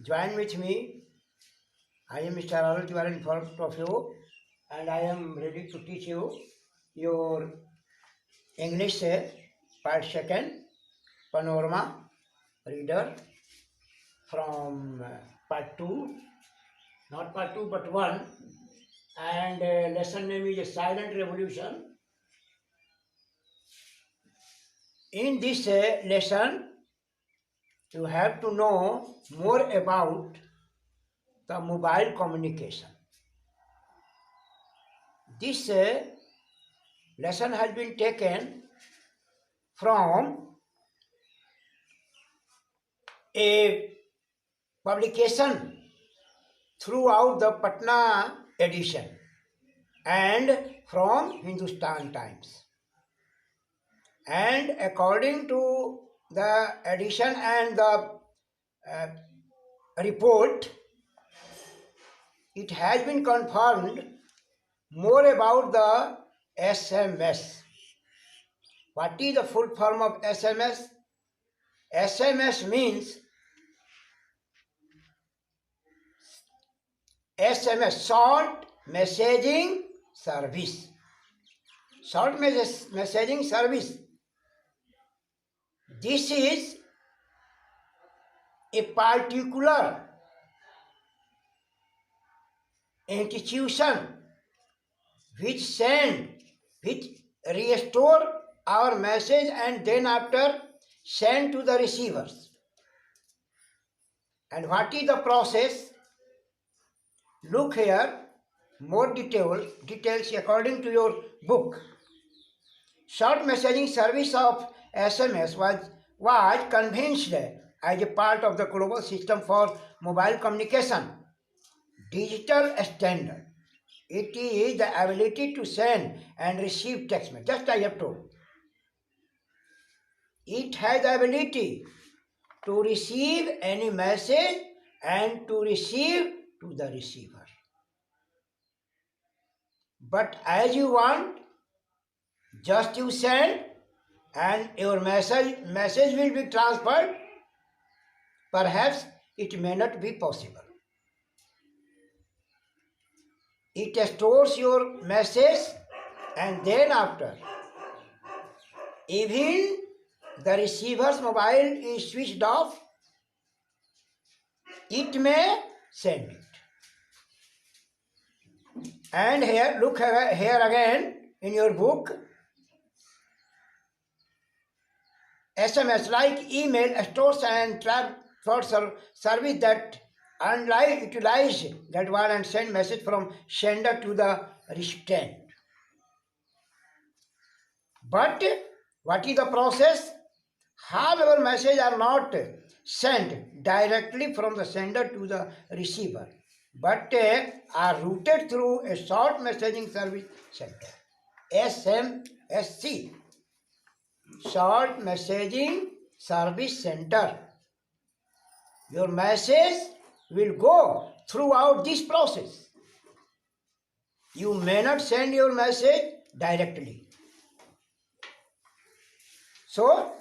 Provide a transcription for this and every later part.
join with me. I am Mr. Arul Tiwari in front of you, and I am ready to teach you your English part second, panorama reader from part 2, not part 2 but 1, and lesson name is Silent Revolution. In this lesson, you have to know more about the mobile communication. This lesson has been taken from a publication throughout the Patna edition and from Hindustan Times. And according to the edition and the report, it has been confirmed more about the SMS. What is the full form of SMS? SMS means SMS, Short Messaging Service. Short Messaging Service. This is a particular institution which restore our message and then after send to the receivers. And what is the process? Look here, more details according to your book. Short messaging service of SMS was convinced as a part of the global system for mobile communication, digital standard. It is the ability to send and receive text message. Just I have told. It has the ability to receive any message and to receive to the receiver. But as you want, just you send and your message will be transferred. Perhaps it may not be possible. It stores your message and then after, even the receiver's mobile is switched off, it may send it. And here, look here again in your book, SMS like email stores and transfer service that utilize that one and send message from sender to the recipient. But what is the process? However, messages are not sent directly from the sender to the receiver, but are routed through a short messaging service center, SMSC, Short Messaging Service Center. Your message will go throughout this process. You may not send your message directly. So,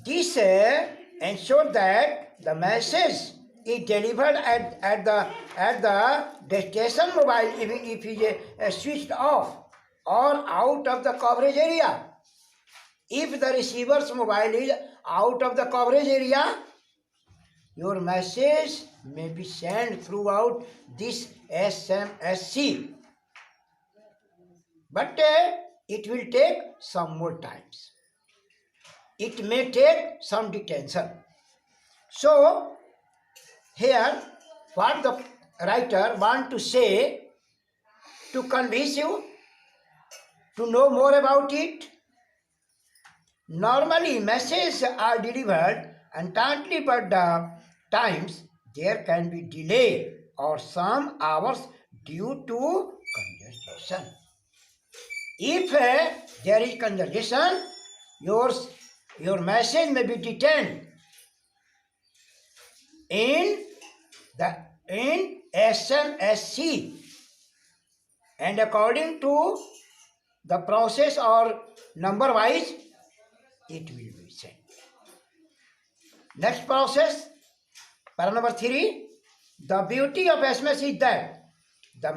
this ensures that the message is delivered at the destination mobile even if it is switched off or out of the coverage area. If the receiver's mobile is out of the coverage area, your message may be sent throughout this SMSC. But it will take some more times. It may take some detention. So, here, what the writer wants to say, to convince you, to know more about it. Normally, messages are delivered instantly, but times there can be delay or some hours due to congestion. If there is congestion, your message may be detained in SMSC, and according to the process or number wise, it will be sent. Next process, Para number 3, the beauty of SMS is that the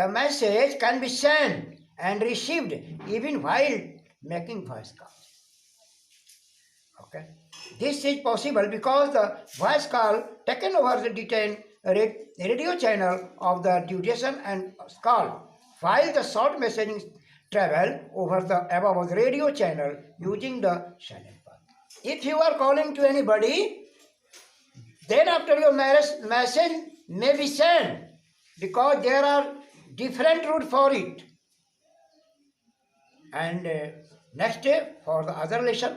message can be sent and received even while making voice calls. Okay, this is possible because the voice call taken over the detained radio channel of the duration and call, while the short messaging travel over the above radio channel using the silent path. If you are calling to anybody, then after your message may be sent, because there are different route for it. And next for the other lesson,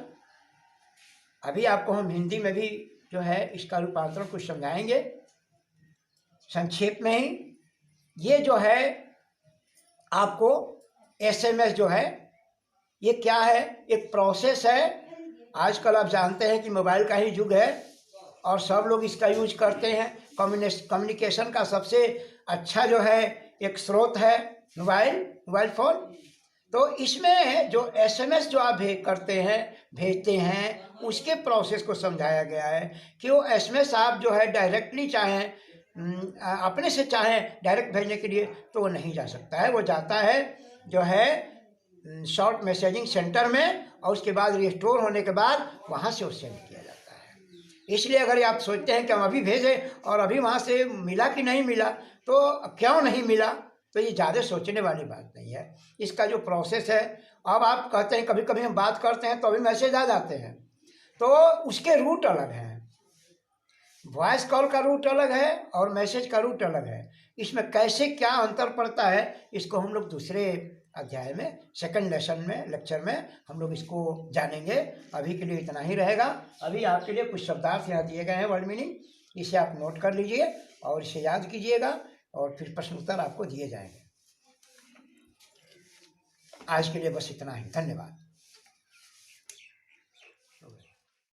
अभी आपको हम हिंदी में भी जो है इसका रूपांतरण कुछ समझाएंगे संक्षेप में ही। ये जो है आपको एसएमएस जो है ये क्या है, एक प्रोसेस है। आजकल आप जानते हैं कि मोबाइल का ही युग है और सब लोग इसका यूज करते हैं। कम्युनिकेशन का सबसे अच्छा जो है एक स्रोत है मोबाइल फ़ोन। तो इसमें जो एसएमएस जो आप भेजते हैं उसके प्रोसेस को समझाया गया है कि वो एसएमएस आप जो है डायरेक्टली चाहें अपने से चाहें डायरेक्ट भेजने के लिए तो वो नहीं जा सकता है। वो जाता है जो है शॉर्ट मैसेजिंग सेंटर में और उसके बाद रिस्टोर होने के बाद वहाँ से वो सेंड किया जाता है। इसलिए अगर आप सोचते हैं कि हम अभी भेजें और अभी वहाँ से मिला कि नहीं मिला, तो क्यों नहीं मिला, तो ये ज़्यादा सोचने वाली बात नहीं है। इसका जो प्रोसेस है, अब आप कहते हैं कभी कभी हम बात करते हैं तो अभी मैसेज आ जाते हैं, तो उसके रूट अलग हैं। वॉइस कॉल का रूट अलग है और मैसेज का रूट अलग है। इसमें कैसे क्या अंतर पड़ता है इसको हम लोग दूसरे अध्याय में सेकंड लेक्चर में हम लोग इसको जानेंगे। अभी के लिए इतना ही रहेगा। अभी आपके लिए कुछ शब्दार्थ यहाँ दिए गए हैं, वर्ड मीनिंग, इसे आप नोट कर लीजिए और इसे याद कीजिएगा और फिर प्रश्न उत्तर आपको दिए जाएंगे। आज के लिए बस इतना ही। धन्यवाद।